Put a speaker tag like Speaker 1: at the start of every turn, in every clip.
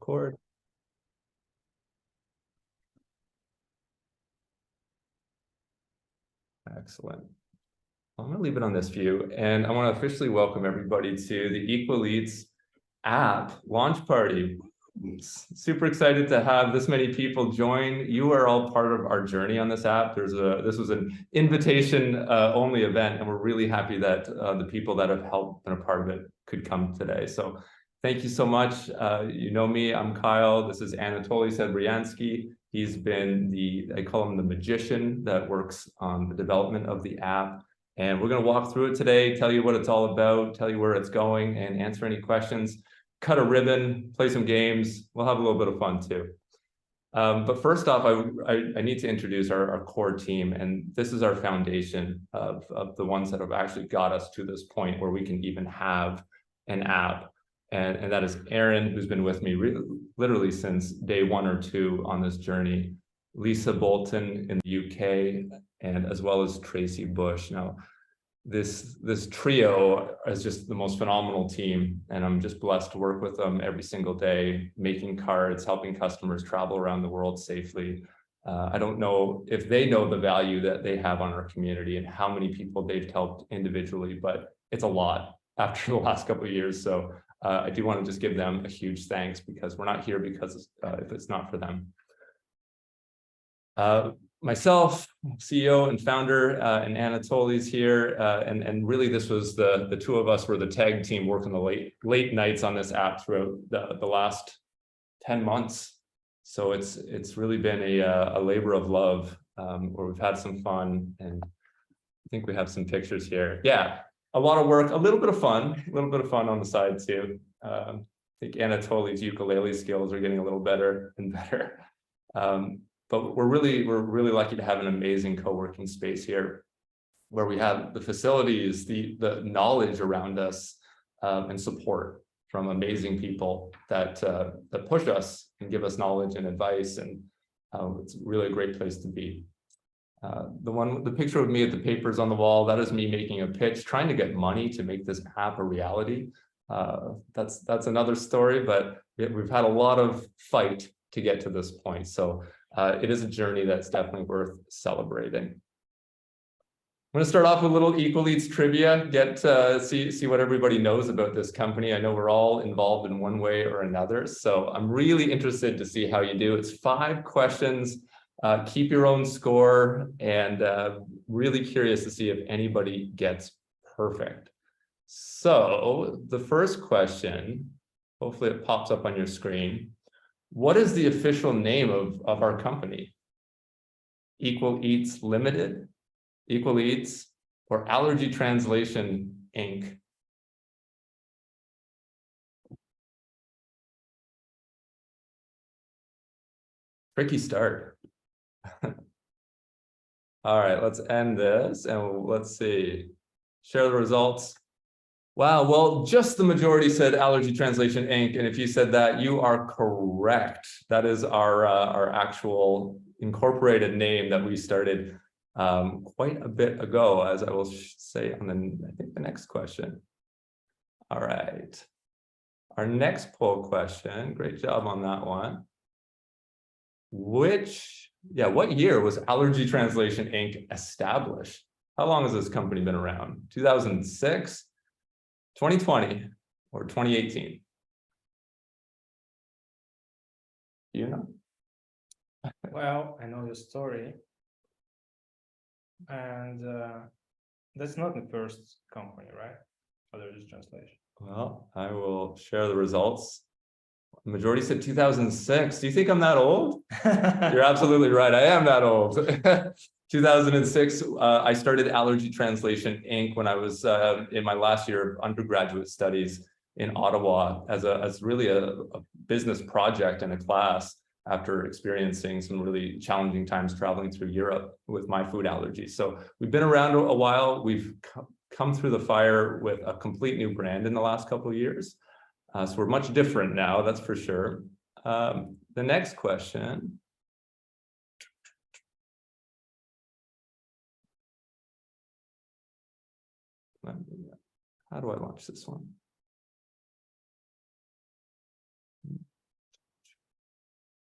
Speaker 1: record. Excellent. I'm going to leave it on this view, and I want to officially welcome everybody to the Equal Eats app launch party. Super excited to have this many people join. You are all part of our journey on this app. This was an invitation only event, and we're really happy that the people that have helped and a part of it could come today. So thank you so much. You know me, I'm Kyle. This is Anatoly Sedbryansky. He's been I call him the magician that works on the development of the app. And we're going to walk through it today, tell you what it's all about, tell you where it's going, and answer any questions. Cut a ribbon, play some games. We'll have a little bit of fun too. But first off, I need to introduce our core team, and this is our foundation of the ones that have actually got us to this point where we can even have an app. And that is Aaron, who's been with me literally since day 1 or 2 on this journey, Lisa Bolton in the UK, and as well as Tracy Bush. Now, this trio is just the most phenomenal team, and I'm just blessed to work with them every single day, making cards, helping customers travel around the world safely. I don't know if they know the value that they have on our community and how many people they've helped individually, but it's a lot after the last couple of years. So I do want to just give them a huge thanks, because we're not here because if it's not for them. Myself, CEO and founder, and Anatoly's here, and really this was the two of us were the tag team working the late nights on this app throughout the last 10 months. So it's really been a labor of love, where we've had some fun, and I think we have some pictures here. Yeah, a lot of work, a little bit of fun on the side too. I think Anatoly's ukulele skills are getting a little better and better. But we're really lucky to have an amazing co-working space here, where we have the facilities, the knowledge around us, and support from amazing people that push us and give us knowledge and advice, and it's really a great place to be. The picture of me at the papers on the wall, that is me making a pitch, trying to get money to make this app a reality. That's another story, but we've had a lot of fight to get to this point. So it is a journey that's definitely worth celebrating. I'm going to start off with a little Equal Eats trivia, see what everybody knows about this company. I know we're all involved in one way or another, so I'm really interested to see how you do. It's 5 questions. Keep your own score, and really curious to see if anybody gets perfect. So the first question, hopefully it pops up on your screen. What is the official name of our company? Equal Eats Limited, Equal Eats, or Allergy Translation Inc.? Tricky start. All right, let's end this and let's see. Share the results. Wow, well, just the majority said Allergy Translation Inc. And if you said that, you are correct. That is our actual incorporated name that we started quite a bit ago, as I will say on I think the next question. All right. Our next poll question, great job on that one. What year was Allergy Translation Inc. established? How long has this company been around? 2006? 2020 or 2018? You know?
Speaker 2: Well, I know your story, and that's not the first company, right? Allergy translation.
Speaker 1: Well, I will share the results. The majority said 2006. Do you think I'm that old? You're absolutely right. I am that old. 2006, I started Allergy Translation Inc. when I was in my last year of undergraduate studies in Ottawa as really a business project and a class after experiencing some really challenging times traveling through Europe with my food allergies. So we've been around a while. We've come through the fire with a complete new brand in the last couple of years. So we're much different now, that's for sure. The next question. How do I launch this one?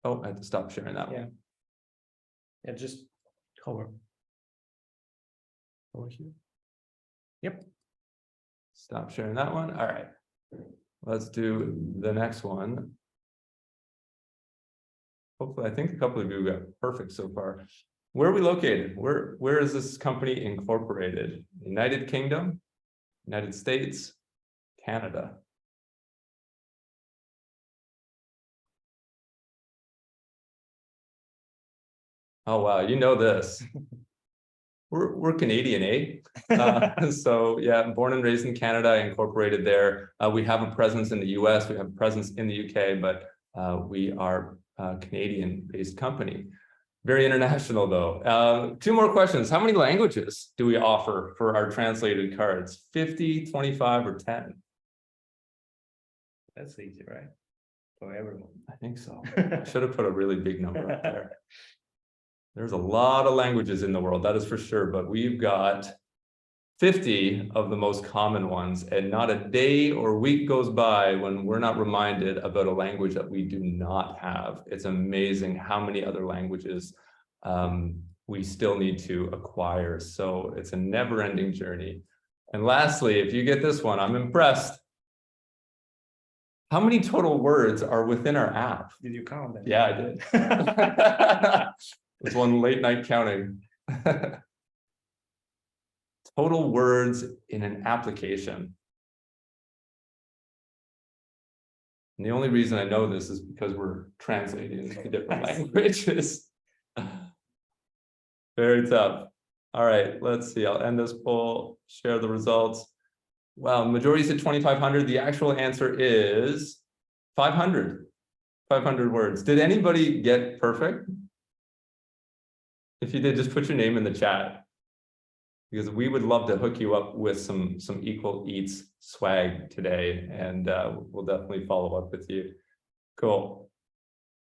Speaker 1: Oh, I had to stop sharing that one.
Speaker 2: Yeah, just
Speaker 1: Over here.
Speaker 2: Yep.
Speaker 1: Stop sharing that one. All right. Let's do the next one. Hopefully, I think a couple of you got perfect so far. Where are we located? Where is this company incorporated? United Kingdom, United States, Canada. Oh, wow, you know this. We're Canadian, eh? So yeah, born and raised in Canada, incorporated there. We have a presence in the US, we have a presence in the UK, but we are a Canadian-based company. Very international though. Two more questions. How many languages do we offer for our translated cards? 50, 25, or 10?
Speaker 2: that's easy, right? For everyone.
Speaker 1: I think so. I should have put a really big number up there. There's a lot of languages in the world, that is for sure, but we've got 50 of the most common ones, and not a day or week goes by when we're not reminded about a language that we do not have. It's amazing how many other languages we still need to acquire. So it's a never-ending journey. And lastly, if you get this one, I'm impressed. How many total words are within our app?
Speaker 2: Did you count them?
Speaker 1: Yeah, I did. It's one late night counting. Total words in an application. And the only reason I know this is because we're translating into different languages. Very tough. All right, let's see. I'll end this poll, share the results. Well, majority said 2,500. The actual answer is 500. 500 words. Did anybody get perfect? If you did, just put your name in the chat, because we would love to hook you up with some Equal Eats swag today, and we'll definitely follow up with you. Cool.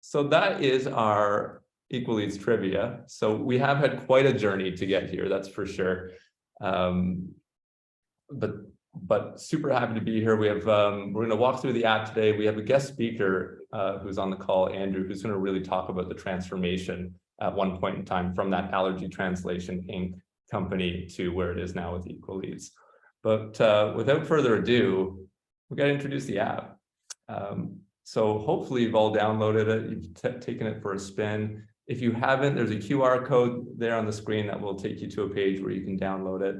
Speaker 1: So that is our Equal Eats trivia. So we have had quite a journey to get here, that's for sure. But super happy to be here. We have we're going to walk through the app today. We have a guest speaker who's on the call, Andrew, who's going to really talk about the transformation at one point in time from that Allergy Translation Inc. company to where it is now with Equal Eats. But without further ado, we got to introduce the app. So hopefully you've all downloaded it, you've taken it for a spin. If you haven't, there's a QR code there on the screen that will take you to a page where you can download it.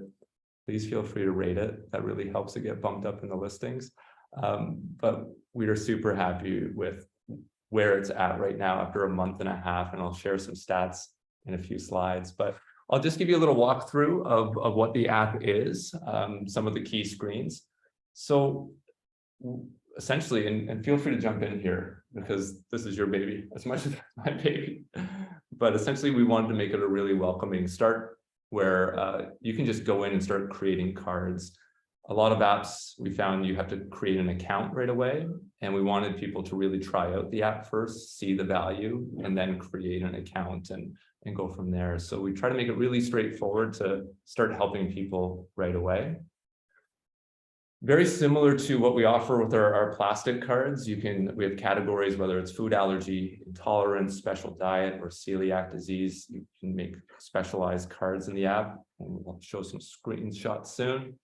Speaker 1: Please feel free to rate it. That really helps it get bumped up in the listings. But we are super happy with where it's at right now after a month and a half, and I'll share some stats in a few slides. But I'll just give you a little walkthrough of what the app is, some of the key screens. So essentially, and feel free to jump in here because this is your baby as much as my baby. But essentially, we wanted to make it a really welcoming start where you can just go in and start creating cards. A lot of apps, we found you have to create an account right away, and we wanted people to really try out the app first, see the value, and then create an account and go from there. So we try to make it really straightforward to start helping people right away. Very similar to what we offer with our plastic cards. We have categories, whether it's food allergy, intolerance, special diet, or celiac disease. You can make specialized cards in the app, and we'll show some screenshots soon.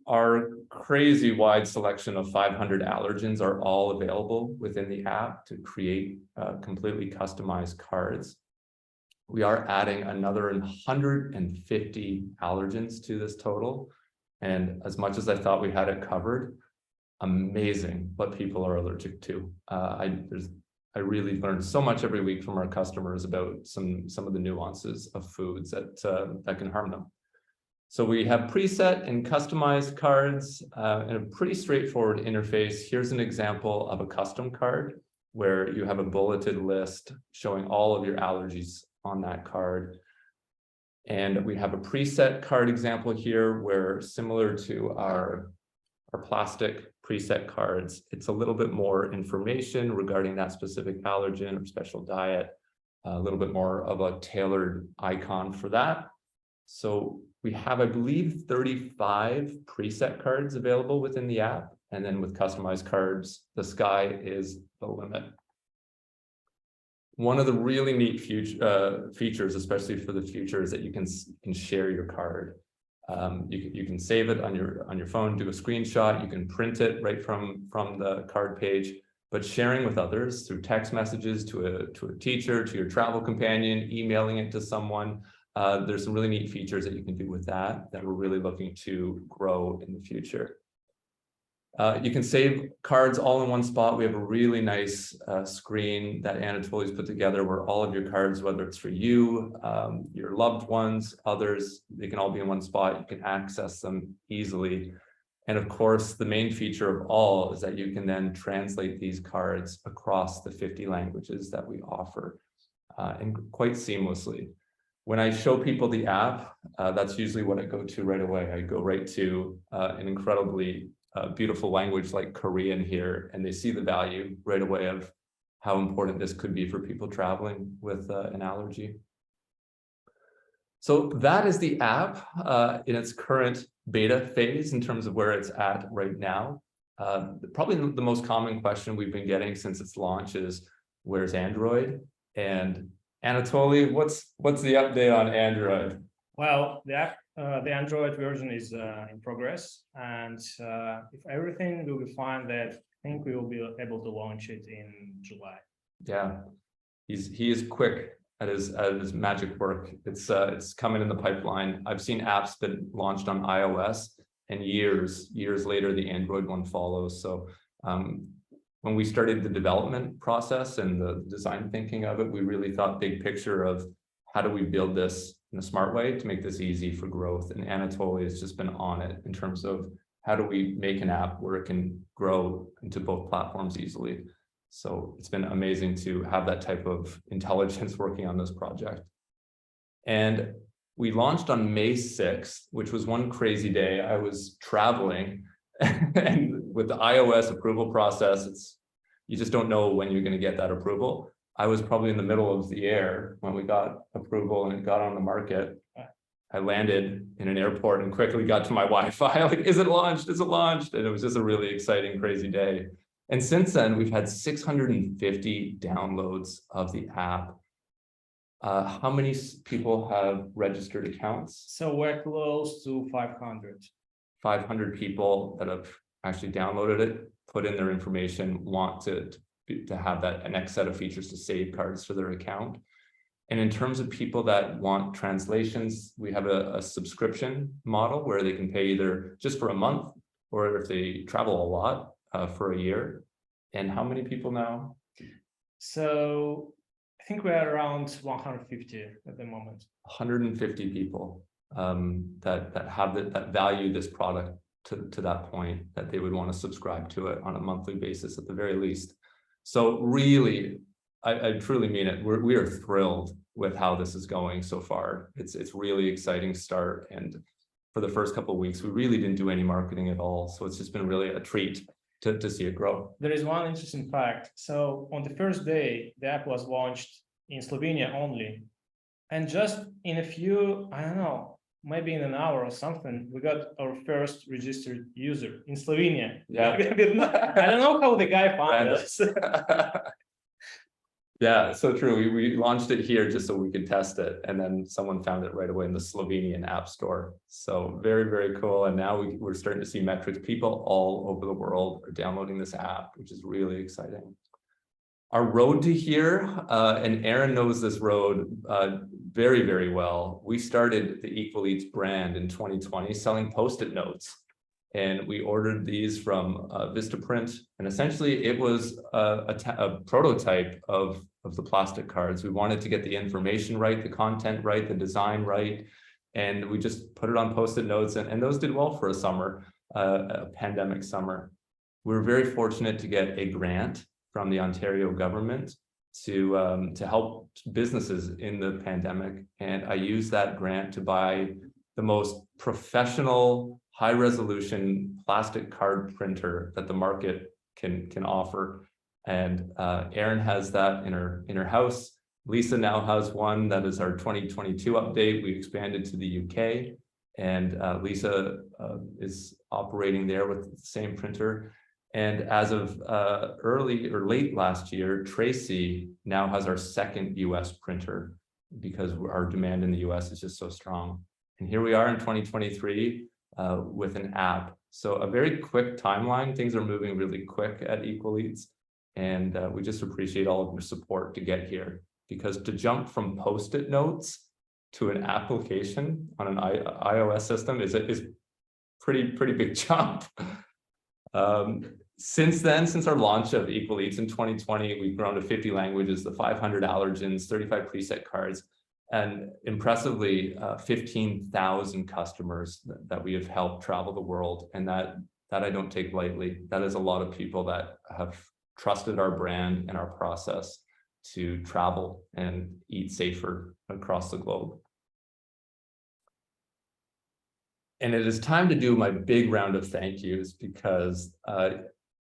Speaker 1: Our crazy wide selection of 500 allergens are all available within the app to create completely customized cards. We are adding another 150 allergens to this total. And as much as I thought we had it covered, amazing what people are allergic to. I really learned so much every week from our customers about some of the nuances of foods that can harm them. So we have preset and customized cards and a pretty straightforward interface. Here's an example of a custom card where you have a bulleted list showing all of your allergies on that card. And we have a preset card example here where, similar to our plastic preset cards, it's a little bit more information regarding that specific allergen or special diet, a little bit more of a tailored icon for that. So we have, I believe, 35 preset cards available within the app. And then with customized cards, the sky is the limit. One of the really neat features, especially for the future, is that you can share your card. You can save it on your phone, do a screenshot. You can print it right from the card page. But sharing with others through text messages to a teacher, to your travel companion, emailing it to someone. There's some really neat features that you can do with that we're really looking to grow in the future. You can save cards all in one spot. We have a really nice screen that Anatoly's put together where all of your cards, whether it's for you, your loved ones, others, they can all be in one spot. You can access them easily. And of course, the main feature of all is that you can then translate these cards across the 50 languages that we offer and quite seamlessly. When I show people the app, that's usually what I go to right away. I go right to an incredibly beautiful language like Korean here, and they see the value right away of how important this could be for people traveling with an allergy. So that is the app in its current beta phase in terms of where it's at right now. Probably the most common question we've been getting since its launch is, where's Android? And Anatoly, what's the update on Android?
Speaker 2: Well, the Android version is in progress, and if everything will be fine, that I think we will be able to launch it in July.
Speaker 1: Yeah, he is quick at his magic work. It's coming in the pipeline. I've seen apps been launched on iOS, and years later the Android one follows. So when we started the development process and the design thinking of it, we really thought big picture of how do we build this in a smart way to make this easy for growth. And Anatoly has just been on it in terms of how do we make an app where it can grow into both platforms easily. So it's been amazing to have that type of intelligence working on this project. And we launched on May 6th, which was one crazy day. I was traveling and with the iOS approval process, you just don't know when you're going to get that approval. I was probably in the middle of the air when we got approval and it got on the market. I landed in an airport and quickly got to my Wi-Fi. Like, is it launched? Is it launched? And it was just a really exciting, crazy day. And since then, we've had 650 downloads of the app. How many people have registered accounts?
Speaker 2: So we're close to 500.
Speaker 1: 500 people that have actually downloaded it, put in their information, want to have that next set of features to save cards for their account. And in terms of people that want translations, we have a subscription model where they can pay either just for a month or if they travel a lot for a year. And how many people now?
Speaker 2: So I think we're around 150 at the moment.
Speaker 1: 150 people that value this product to that point that they would want to subscribe to it on a monthly basis at the very least. So really, I truly mean it. We are thrilled with how this is going so far. It's really exciting start. And for the first couple of weeks, we really didn't do any marketing at all. So it's just been really a treat to see it grow.
Speaker 2: There is one interesting fact. So on the first day, the app was launched in Slovenia only. And just in a few, I don't know, maybe in an hour or something, we got our first registered user in Slovenia.
Speaker 1: Yeah.
Speaker 2: I don't know how the guy found us.
Speaker 1: Yeah, so true. We launched it here just so we could test it. And then someone found it right away in the Slovenian app store. So very, very cool. And now we're starting to see metrics. People all over the world are downloading this app, which is really exciting. Our road to here, and Aaron knows this road very, very well. We started the Equal Eats brand in 2020 selling Post-it notes. And we ordered these from Vistaprint. And essentially it was a prototype of the plastic cards. We wanted to get the information right, the content right, the design right. And we just put it on Post-it notes and those did well for a summer, a pandemic summer. We were very fortunate to get a grant from the Ontario government to help businesses in the pandemic. And I used that grant to buy the most professional, high-resolution plastic card printer that the market can offer. And Erin has that in her house. Lisa now has one that is our 2022 update. We expanded to the UK, and Lisa is operating there with the same printer. And as of early or late last year, Tracy now has our second US printer because our demand in the US is just so strong. And here we are in 2023 with an app. So a very quick timeline. Things are moving really quick at Equal Eats. And we just appreciate all of your support to get here, because to jump from Post-it notes to an application on an iOS system is pretty big jump. Since then, since our launch of Equal Eats in 2020, we've grown to 50 languages, the 500 allergens, 35 preset cards, and impressively 15,000 customers that we have helped travel the world. And that I don't take lightly. That is a lot of people that have trusted our brand and our process to travel and eat safer across the globe. And it is time to do my big round of thank yous, because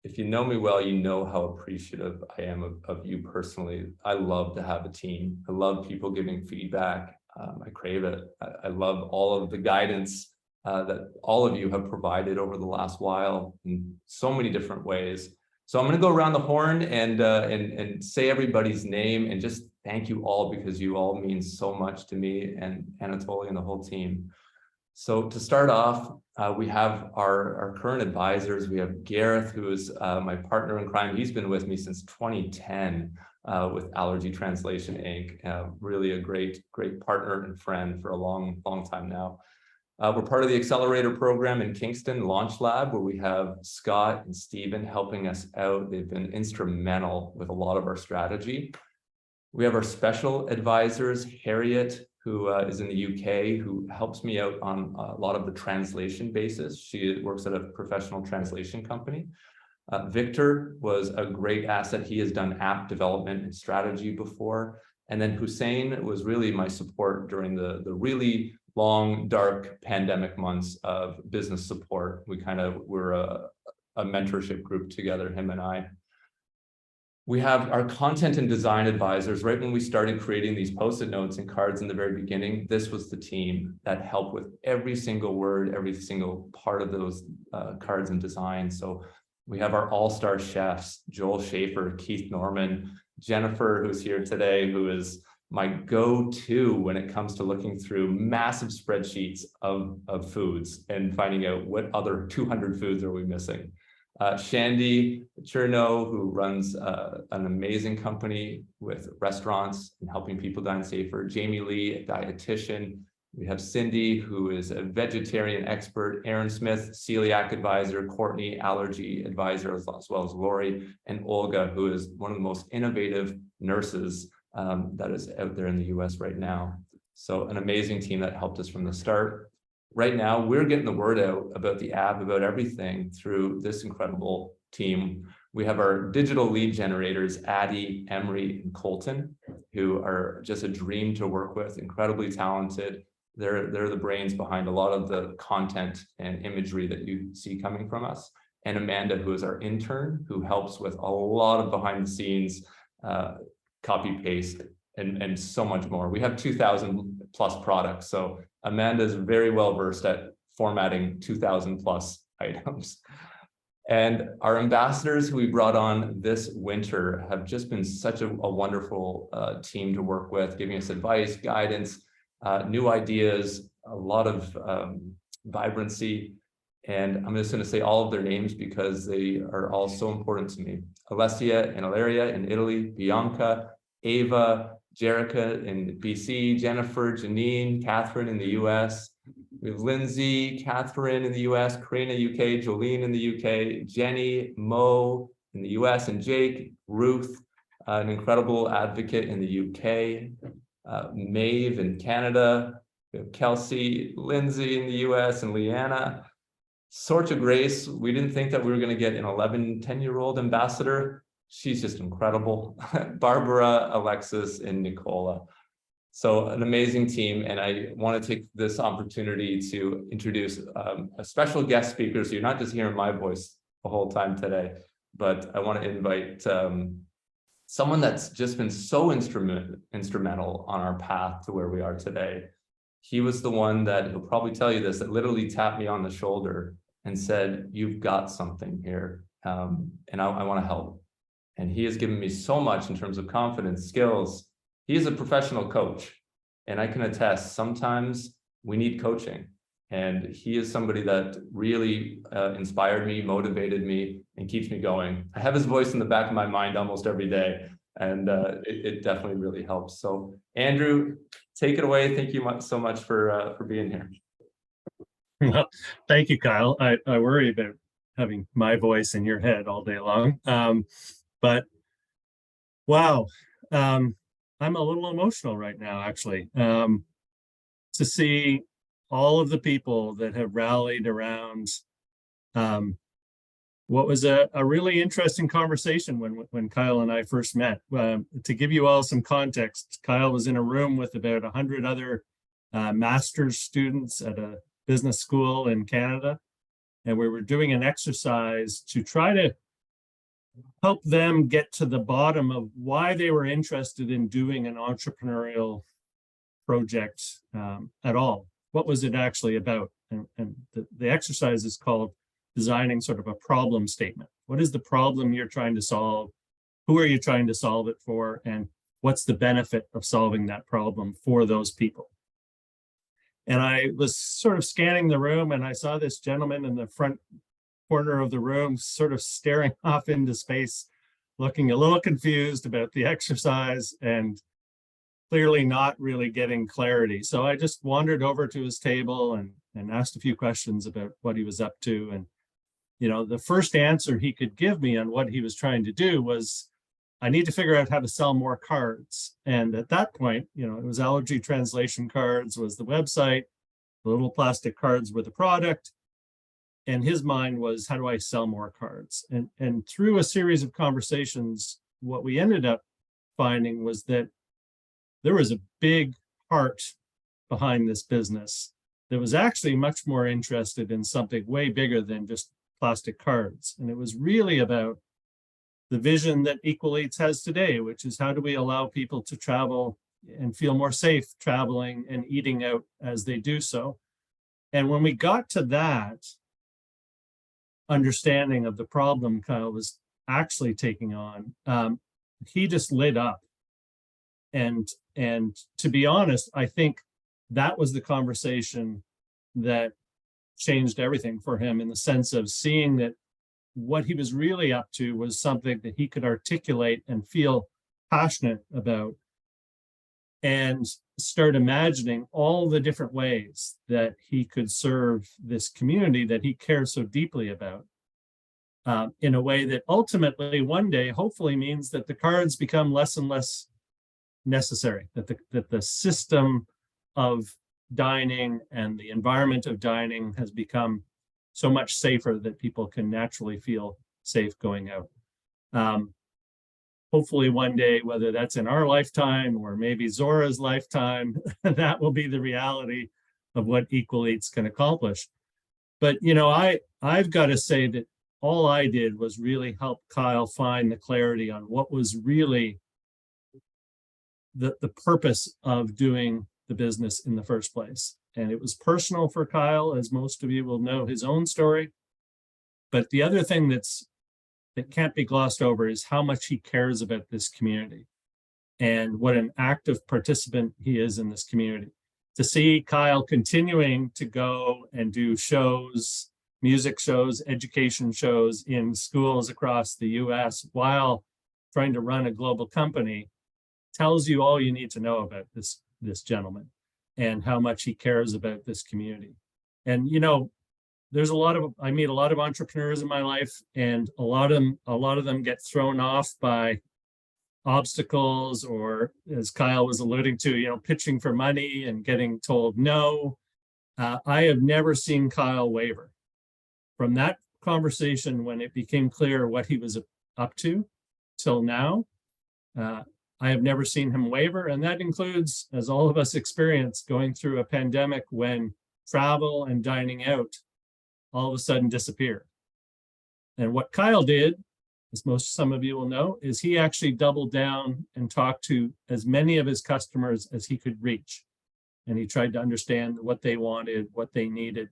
Speaker 1: if you know me well, you know how appreciative I am of you personally. I love to have a team. I love people giving feedback. I crave it. I love all of the guidance that all of you have provided over the last while in so many different ways. So I'm going to go around the horn and say everybody's name and just thank you all, because you all mean so much to me and Anatoly and the whole team. So to start off, we have our current advisors. We have Gareth, who is my partner in crime. He's been with me since 2010 with Allergy Translation Inc. Really a great partner and friend for a long time now. We're part of the Accelerator program in Kingston Launch Lab, where we have Scott and Stephen helping us out. They've been instrumental with a lot of our strategy. We have our special advisors, Harriet, who is in the UK, who helps me out on a lot of the translation basis. She works at a professional translation company. Victor was a great asset. He has done app development and strategy before. And then Hussein was really my support during the really long, dark pandemic months of business support. We kind of were a mentorship group together, him and I. We have our content and design advisors. Right when we started creating these Post-it notes and cards in the very beginning, this was the team that helped with every single word, every single part of those cards and designs. So we have our all-star chefs, Joel Schaefer, Keith Norman, Jennifer, who's here today, who is my go-to when it comes to looking through massive spreadsheets of foods and finding out what other 200 foods are we missing. Shandy Cherno, who runs an amazing company with restaurants and helping people dine safer. Jamie Lee, a dietitian. We have Cindy, who is a vegetarian expert. Aaron Smith, celiac advisor. Courtney, allergy advisor, as well as Lori. And Olga, who is one of the most innovative nurses that is out there in the US right now. So an amazing team that helped us from the start. Right now, we're getting the word out about the app, about everything through this incredible team. We have our digital lead generators, Addie, Emery, and Colton, who are just a dream to work with, incredibly talented. They're the brains behind a lot of the content and imagery that you see coming from us. And Amanda, who is our intern, who helps with a lot of behind the scenes copy paste and so much more. We have 2,000 plus products. So Amanda is very well versed at formatting 2,000 plus items. And our ambassadors who we brought on this winter have just been such a wonderful team to work with, giving us advice, guidance, new ideas, a lot of vibrancy. And I'm just going to say all of their names because they are all so important to me. Alessia and Ilaria in Italy, Bianca, Ava, Jerica in BC, Jennifer, Janine, Catherine in the US. We have Lindsay, Catherine in the US, Karina UK, Jolene in the UK, Jenny, Mo in the US, and Jake, Ruth, an incredible advocate in the UK, Maeve in Canada, we have Kelsey, Lindsay in the US, and Leanna. Sorcha Grace, we didn't think that we were going to get an 10-year-old ambassador. She's just incredible. Barbara, Alexis, and Nicola. So an amazing team. And I want to take this opportunity to introduce a special guest speaker. So you're not just hearing my voice the whole time today, but I want to invite someone that's just been so instrumental on our path to where we are today. He was the one that, he'll probably tell you this, that literally tapped me on the shoulder and said, "You've got something here. and I want to help. And he has given me so much in terms of confidence, skills. He is a professional coach, and I can attest, sometimes we need coaching. And he is somebody that really inspired me, motivated me, and keeps me going. I have his voice in the back of my mind almost every day, and it definitely really helps. So Andrew, take it away. Thank you so much for being here.
Speaker 3: Well, thank you, Kyle. I worry about having my voice in your head all day long. But wow, I'm a little emotional right now, actually, to see all of the people that have rallied around what was a really interesting conversation when Kyle and I first met. To give you all some context, Kyle was in a room with about 100 other master's students at a business school in Canada, and we were doing an exercise to try to help them get to the bottom of why they were interested in doing an entrepreneurial project at all. What was it actually about? And the exercise is called designing sort of a problem statement. What is the problem you're trying to solve? Who are you trying to solve it for? And what's the benefit of solving that problem for those people? And I was sort of scanning the room, and I saw this gentleman in the front corner of the room sort of staring off into space, looking a little confused about the exercise and clearly not really getting clarity. So I just wandered over to his table and asked a few questions about what he was up to. And, you know, the first answer he could give me on what he was trying to do was, I need to figure out how to sell more cards. And at that point, you know, it was allergy translation cards was the website, the little plastic cards were the product. And his mind was, how do I sell more cards? And through a series of conversations, what we ended up finding was that there was a big heart behind this business that was actually much more interested in something way bigger than just plastic cards. And it was really about the vision that Equal Eats has today, which is how do we allow people to travel and feel more safe traveling and eating out as they do so. And when we got to that understanding of the problem Kyle was actually taking on, he just lit up. And to be honest, I think that was the conversation that changed everything for him, in the sense of seeing that what he was really up to was something that he could articulate and feel passionate about, and start imagining all the different ways that he could serve this community that he cares so deeply about, in a way that ultimately one day hopefully means that the cards become less and less necessary, that the system of dining and the environment of dining has become so much safer that people can naturally feel safe going out. Hopefully one day, whether that's in our lifetime or maybe Zora's lifetime, that will be the reality of what Equal Eats can accomplish. But, you know, I've got to say that all I did was really help Kyle find the clarity on what was really the purpose of doing the business in the first place. And it was personal for Kyle, as most of you will know his own story. But the other thing that can't be glossed over is how much he cares about this community and what an active participant he is in this community. To see Kyle continuing to go and do shows, music shows, education shows in schools across the US while trying to run a global company tells you all you need to know about this gentleman and how much he cares about this community. And, you know, I meet a lot of entrepreneurs in my life, and a lot of them get thrown off by obstacles, or, as Kyle was alluding to, you know, pitching for money and getting told no. I have never seen Kyle waver. From that conversation, when it became clear what he was up to till now, I have never seen him waver. And that includes, as all of us experience, going through a pandemic when travel and dining out all of a sudden disappeared. And what Kyle did, as some of you will know, is he actually doubled down and talked to as many of his customers as he could reach. And he tried to understand what they wanted, what they needed,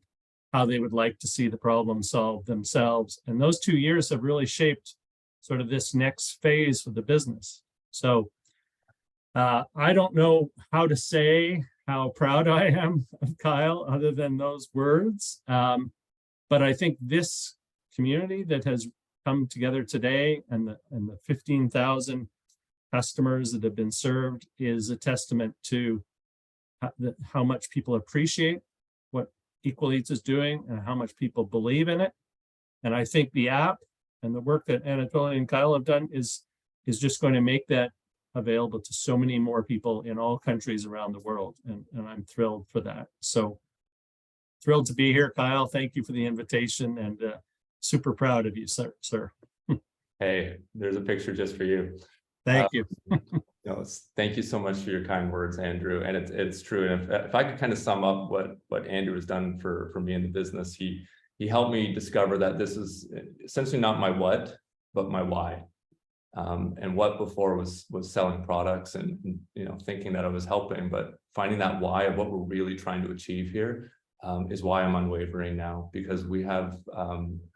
Speaker 3: how they would like to see the problem solved themselves. And those 2 years have really shaped sort of this next phase for the business. So I don't know how to say how proud I am of Kyle other than those words. But I think this community that has come together today and the 15,000 customers that have been served is a testament to how much people appreciate what Equal Eats is doing and how much people believe in it. And I think the app and the work that Anatoly and Kyle have done is just going to make that available to so many more people in all countries around the world. And I'm thrilled for that. So thrilled to be here, Kyle. Thank you for the invitation and super proud of you, sir.
Speaker 1: Hey, there's a picture just for you.
Speaker 3: Thank you.
Speaker 1: No, thank you so much for your kind words, Andrew. And it's true. And if I could kind of sum up what Andrew has done for me in the business, he helped me discover that this is essentially not my what, but my why. And what before was selling products and thinking that I was helping, but finding that why of what we're really trying to achieve here is why I'm unwavering now, because we have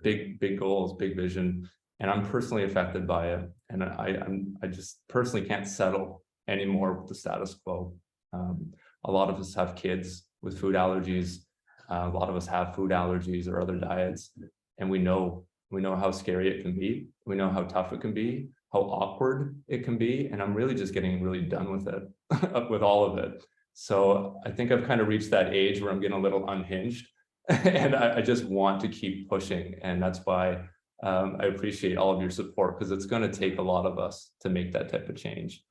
Speaker 1: big goals, big vision, and I'm personally affected by it. And I just personally can't settle anymore with the status quo. A lot of us have kids with food allergies. A lot of us have food allergies or other diets, and we know how scary it can be. We know how tough it can be, how awkward it can be, and I'm really just getting really done with it, with all of it. So I think I've kind of reached that age where I'm getting a little unhinged, and I just want to keep pushing, and that's why I appreciate all of your support, because it's going to take a lot of us to make that type of change.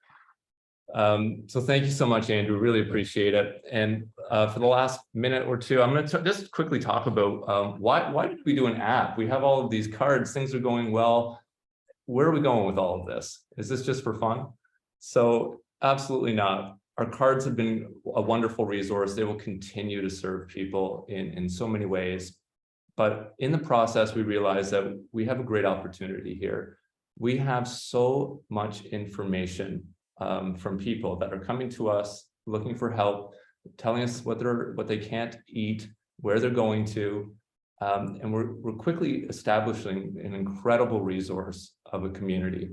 Speaker 1: So thank you so much, Andrew. Really appreciate it. And for the last minute or two, I'm going to just quickly talk about why did we do an app? We have all of these cards, things are going well. Where are we going with all of this? Is this just for fun? So absolutely not. Our cards have been a wonderful resource. They will continue to serve people in so many ways. But in the process, we realized that we have a great opportunity here. We have so much information from people that are coming to us, looking for help, telling us what they can't eat, where they're going to. And we're quickly establishing an incredible resource of a community.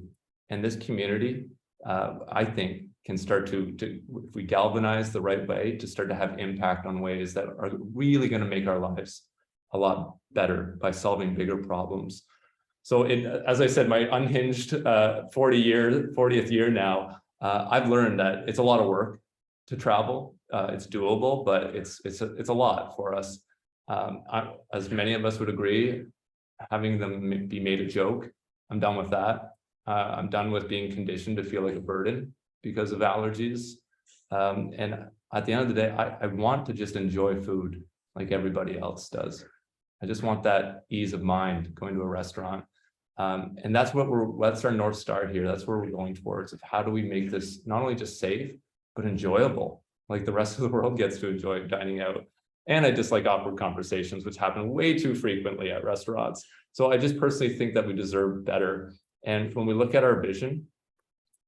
Speaker 1: And this community, I think, can start to, if we galvanize the right way, to start to have impact on ways that are really going to make our lives a lot better by solving bigger problems. So as I said, my unhinged 40th year now, I've learned that it's a lot of work to travel. It's doable, but it's a lot for us. As many of us would agree, having them be made a joke, I'm done with that. I'm done with being conditioned to feel like a burden because of allergies. And at the end of the day, I want to just enjoy food like everybody else does. I just want that ease of mind going to a restaurant. And that's our North Star here. That's where we're going towards, of how do we make this not only just safe, but enjoyable, like the rest of the world gets to enjoy dining out. And I dislike awkward conversations, which happen way too frequently at restaurants. So I just personally think that we deserve better. And when we look at our vision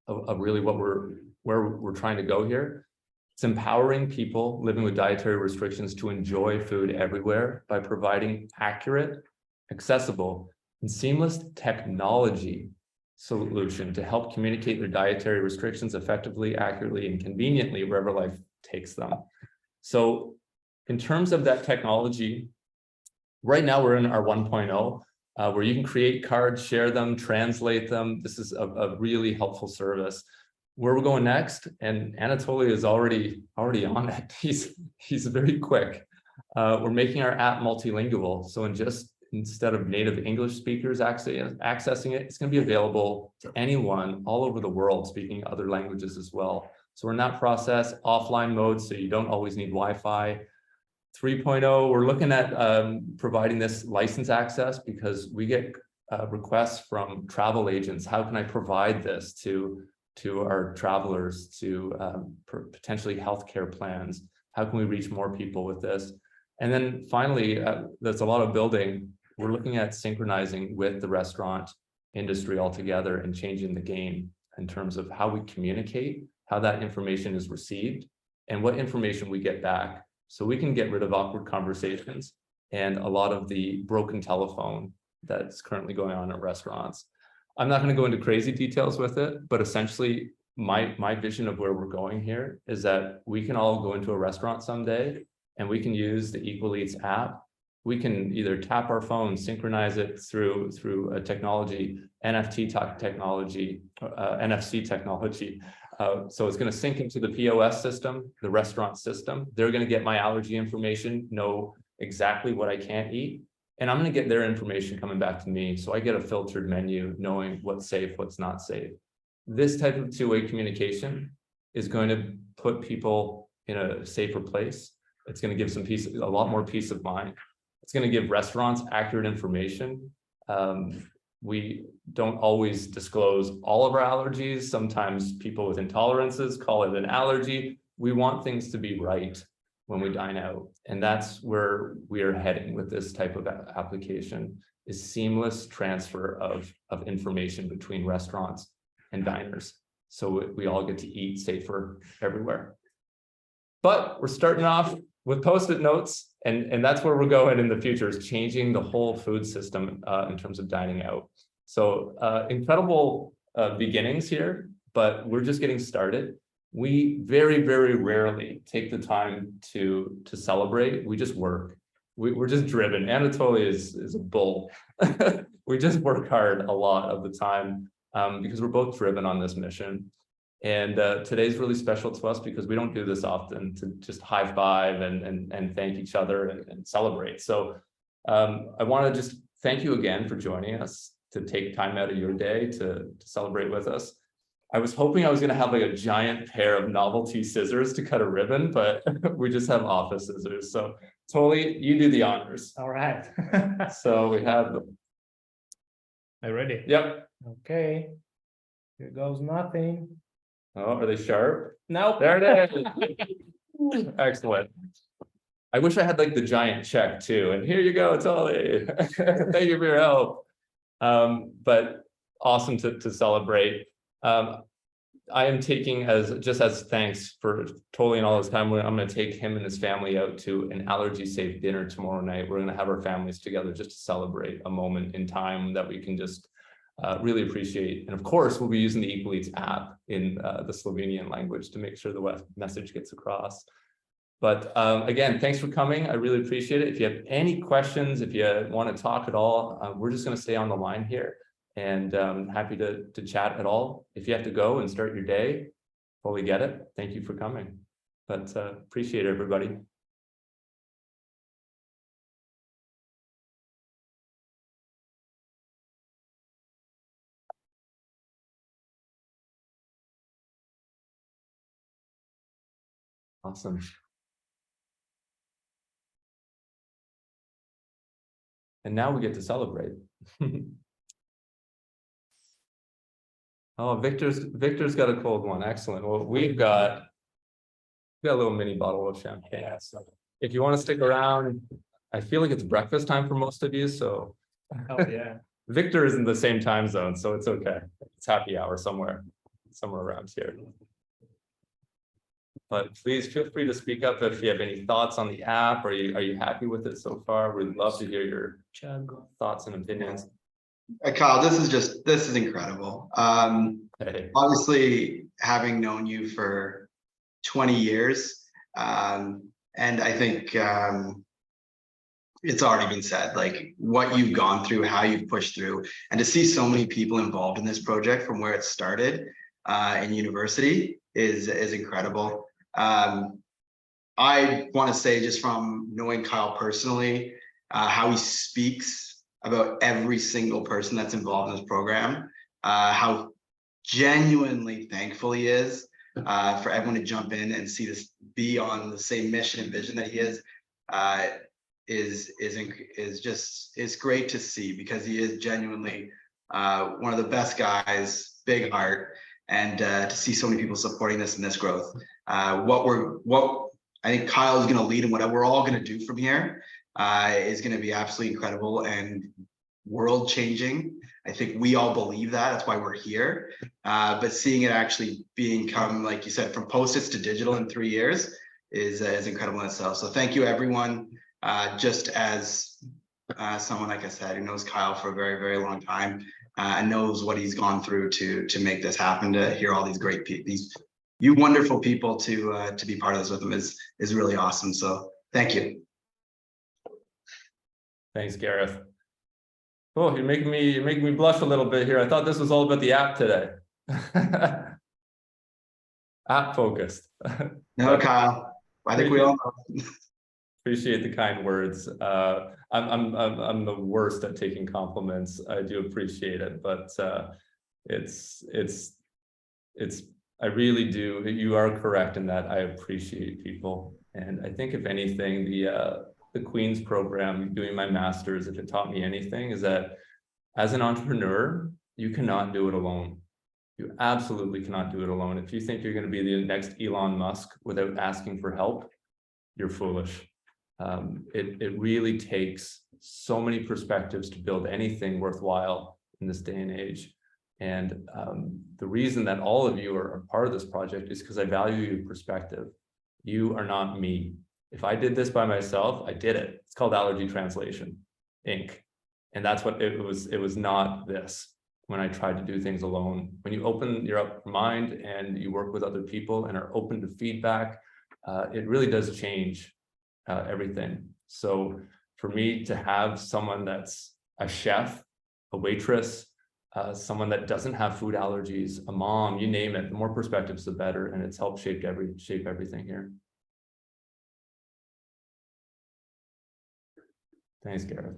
Speaker 1: of really where we're trying to go here, it's empowering people living with dietary restrictions to enjoy food everywhere by providing accurate, accessible, and seamless technology solution to help communicate their dietary restrictions effectively, accurately, and conveniently wherever life takes them. So in terms of that technology, right now we're in our 1.0, where you can create cards, share them, translate them. This is a really helpful service. Where we're going next, and Anatoly is already on it. He's very quick. We're making our app multilingual. So instead of native English speakers accessing it, it's going to be available to anyone all over the world speaking other languages as well. So we're in that process, offline mode, so you don't always need Wi-Fi. 3.0, we're looking at providing this license access, because we get requests from travel agents. How can I provide this to our travelers, to potentially healthcare plans? How can we reach more people with this? And then finally, there's a lot of building. We're looking at synchronizing with the restaurant industry altogether and changing the game in terms of how we communicate, how that information is received, and what information we get back. So we can get rid of awkward conversations and a lot of the broken telephone that's currently going on at restaurants. I'm not going to go into crazy details with it, but essentially my vision of where we're going here is that we can all go into a restaurant someday and we can use the Equal Eats app. We can either tap our phone, synchronize it through a technology, NFC technology. So it's going to sync into the POS system, the restaurant system. They're going to get my allergy information, know exactly what I can't eat. And I'm going to get their information coming back to me. So I get a filtered menu knowing what's safe, what's not safe. This type of two-way communication is going to put people in a safer place. It's going to give a lot more peace of mind. It's going to give restaurants accurate information. We don't always disclose all of our allergies. Sometimes people with intolerances call it an allergy. We want things to be right when we dine out. And that's where we are heading with this type of application, is seamless transfer of information between restaurants and diners. So we all get to eat safer everywhere. But we're starting off with Post-it notes, and that's where we're going in the future, is changing the whole food system in terms of dining out. So incredible beginnings here, but we're just getting started. We very, very rarely take the time to celebrate. We just work. We're just driven. Anatoly is a bull. We just work hard a lot of the time because we're both driven on this mission. And today's really special to us because we don't do this often, to just high five and thank each other and celebrate. So I want to just thank you again for joining us, to take time out of your day to celebrate with us. I was hoping I was going to have like a giant pair of novelty scissors to cut a ribbon, but we just have office scissors. So Toly, you do the honors.
Speaker 2: All right.
Speaker 1: So we have them.
Speaker 2: Are you ready?
Speaker 1: Yep.
Speaker 2: Okay. Here goes nothing.
Speaker 1: Oh, are they sharp?
Speaker 2: Nope.
Speaker 1: There it is. Excellent. I wish I had like the giant check too. And here you go, Toly. Thank you for your help. But awesome to celebrate. I am taking as thanks for Toly and all his time. I'm going to take him and his family out to an allergy safe dinner tomorrow night. We're going to have our families together just to celebrate a moment in time that we can just really appreciate. And of course, we'll be using the Equal Eats app in the Slovenian language to make sure the message gets across. But again, thanks for coming. I really appreciate it. If you have any questions, if you want to talk at all, we're just going to stay on the line here. And happy to chat at all. If you have to go and start your day, fully get it. Thank you for coming. But appreciate it, everybody. Awesome. And now we get to celebrate. Oh, Victor's got a cold one. Excellent. Well, we've got a little mini bottle of champagne. So if you want to stick around, I feel like it's breakfast time for most of you. So
Speaker 2: Oh yeah.
Speaker 1: Victor is in the same time zone, so it's okay. It's happy hour somewhere around here. But please feel free to speak up if you have any thoughts on the app. Are you happy with it so far? We'd love to hear your thoughts and opinions.
Speaker 4: Kyle, this is incredible.
Speaker 1: Hey.
Speaker 4: Obviously, having known you for 20 years, and I think it's already been said, like what you've gone through, how you've pushed through, and to see so many people involved in this project from where it started in university is incredible. I want to say, just from knowing Kyle personally, how he speaks about every single person that's involved in this program, how genuinely thankful he is for everyone to jump in and see this, be on the same mission and vision that he is great to see, because he is genuinely one of the best guys, big heart, and to see so many people supporting this and this growth. What I think Kyle is going to lead, and what we're all going to do from here is going to be absolutely incredible and world changing. I think we all believe that. That's why we're here. But seeing it actually become, like you said, from Post-its to digital in 3 years is incredible in itself. So thank you, everyone. just as someone, like I said, who knows Kyle for a very, very long time and knows what he's gone through to make this happen, to hear all these great people, you wonderful people to be part of this with him is really awesome. So thank you.
Speaker 1: Thanks, Gareth. Oh, you're making me blush a little bit here. I thought this was all about the app today. App focused.
Speaker 4: No, Kyle, I think we all know.
Speaker 1: Appreciate the kind words. I'm the worst at taking compliments. I do appreciate it, but it's I really do. You are correct in that I appreciate people, and I think if anything, the Queen's program, doing my master's, if it taught me anything, is that as an entrepreneur, you cannot do it alone. You absolutely cannot do it alone. If you think you're going to be the next Elon Musk without asking for help, you're foolish. It really takes so many perspectives to build anything worthwhile in this day and age. And the reason that all of you are part of this project is because I value your perspective. You are not me. If I did this by myself, I did it. It's called Allergy Translation, Inc. And that's what it was. It was not this when I tried to do things alone. When you open your mind and you work with other people and are open to feedback, it really does change everything. So for me to have someone that's a chef, a waitress, someone that doesn't have food allergies, a mom, you name it, the more perspectives, the better. And it's helped shape everything here. Thanks, Gareth.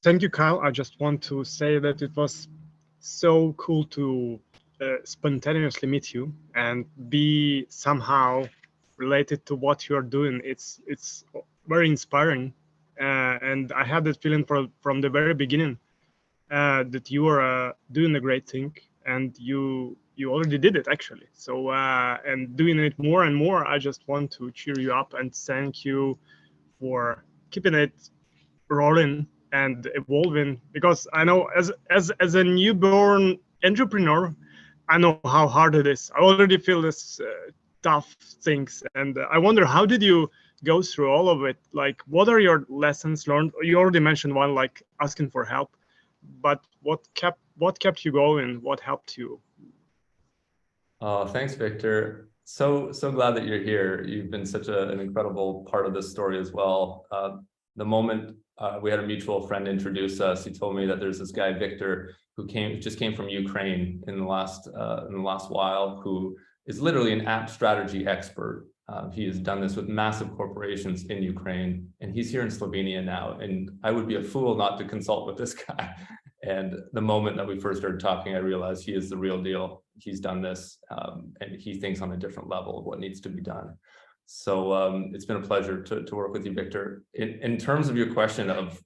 Speaker 5: Thank you, Kyle. I just want to say that it was so cool to spontaneously meet you and be somehow related to what you are doing. It's very inspiring, and I had that feeling from the very beginning that you are doing a great thing, and you already did it actually. So and doing it more and more, I just want to cheer you up and thank you for keeping it rolling and evolving, because I know as a newborn entrepreneur, I know how hard it is. I already feel this tough things, and I wonder, how did you go through all of it? Like, what are your lessons learned? You already mentioned one, like asking for help, but what kept you going? What helped you?
Speaker 1: Oh, thanks, Victor. So glad that you're here. You've been such an incredible part of this story as well. The moment we had a mutual friend introduce us, he told me that there's this guy, Victor, who just came from Ukraine in the last while, who is literally an app strategy expert. He has done this with massive corporations in Ukraine, and he's here in Slovenia now. And I would be a fool not to consult with this guy. And the moment that we first started talking, I realized he is the real deal. He's done this, and he thinks on a different level of what needs to be done. So it's been a pleasure to work with you, Victor. In terms of your question of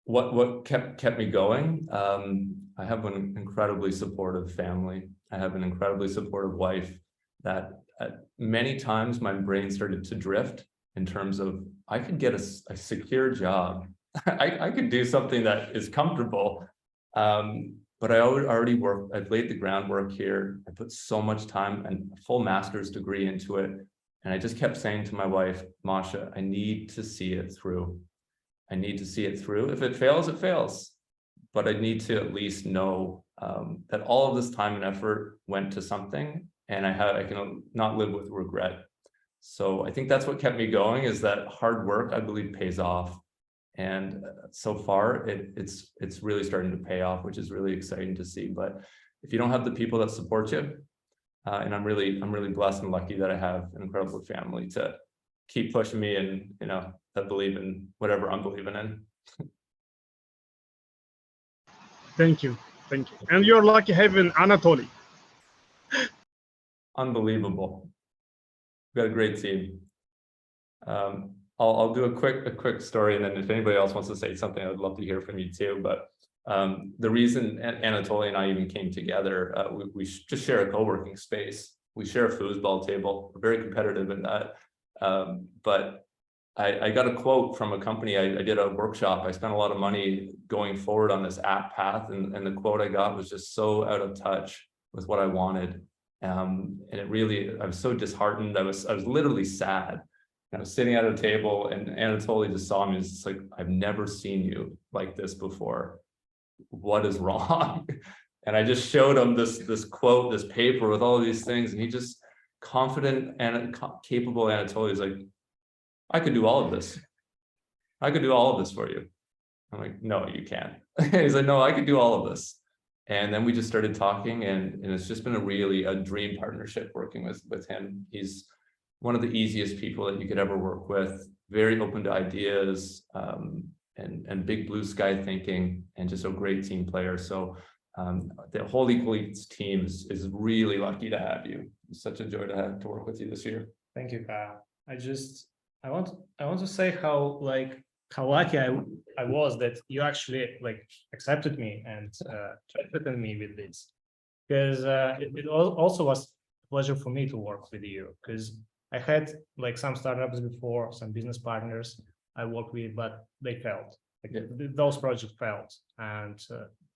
Speaker 1: what kept me going, I have an incredibly supportive family. I have an incredibly supportive wife that many times my brain started to drift in terms of, I could get a secure job. I could do something that is comfortable. But I already worked, I've laid the groundwork here. I put so much time and a full master's degree into it. And I just kept saying to my wife, Masha, I need to see it through. I need to see it through. If it fails, it fails. But I need to at least know that all of this time and effort went to something, and I can not live with regret. So I think that's what kept me going, is that hard work, I believe, pays off. And so far, it's really starting to pay off, which is really exciting to see. But if you don't have the people that support you, and I'm really blessed and lucky that I have an incredible family to keep pushing me and, that believe in whatever I'm believing in.
Speaker 5: Thank you. And you're lucky having Anatoly.
Speaker 1: Unbelievable. We've got a great team. I'll do a quick story, and then if anybody else wants to say something, I'd love to hear from you too. But the reason Anatoly and I even came together, we just share a co-working space. We share a foosball table. We're very competitive in that. But I got a quote from a company. I did a workshop. I spent a lot of money going forward on this app path, and the quote I got was just so out of touch with what I wanted. And it really, I was so disheartened. I was literally sad. kind of sitting at a table, and Anatoly just saw me. It's just like, I've never seen you like this before. What is wrong? And I just showed him this quote, this paper with all of these things, and he just confident and capable Anatoly is like, I could do all of this. I could do all of this for you. I'm like, no, you can't. He's like, no, I could do all of this. And then we just started talking, and it's just been a dream partnership working with him. He's one of the easiest people that you could ever work with, very open to ideas, and big blue sky thinking, and just a great team player. So the whole Equaleads team is really lucky to have you. It's such a joy to work with you this year.
Speaker 2: Thank you, Kyle. I want to say how lucky I was that you actually accepted me and trusted me with this, because it also was a pleasure for me to work with you, because I had some startups before, some business partners I worked with, but they failed. Those projects failed, and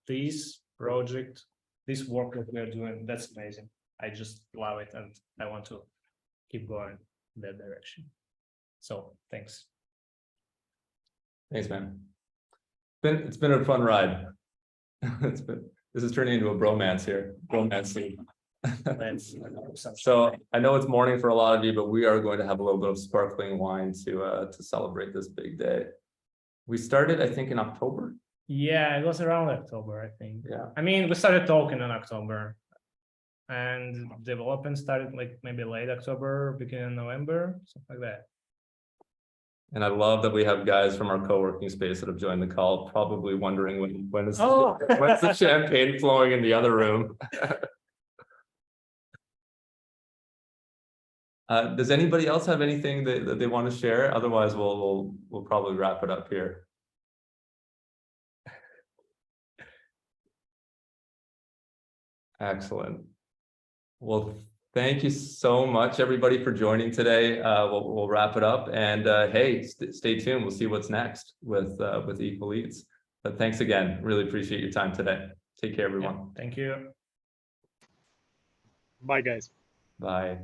Speaker 2: this project, this work that we're doing, that's amazing. I just love it, and I want to keep going in that direction. So thanks.
Speaker 1: Thanks, man. It's been a fun ride. This is turning into a bromance here. Bromance scene. So I know it's morning for a lot of you, but we are going to have a little bit of sparkling wine to celebrate this big day. We started, I think, in October.
Speaker 2: Yeah, it was around October, I think.
Speaker 1: Yeah.
Speaker 2: I mean, we started talking in October, and development started maybe late October, beginning of November, something like that.
Speaker 1: And I love that we have guys from our co-working space that have joined the call, probably wondering when's the champagne flowing in the other room. Does anybody else have anything that they want to share? Otherwise, we'll probably wrap it up here. Excellent. Well, thank you so much, everybody, for joining today. We'll wrap it up, and hey, stay tuned. We'll see what's next with Equaleads. But thanks again. Really appreciate your time today. Take care, everyone.
Speaker 2: Yeah, thank you.
Speaker 5: Bye, guys.
Speaker 1: Bye.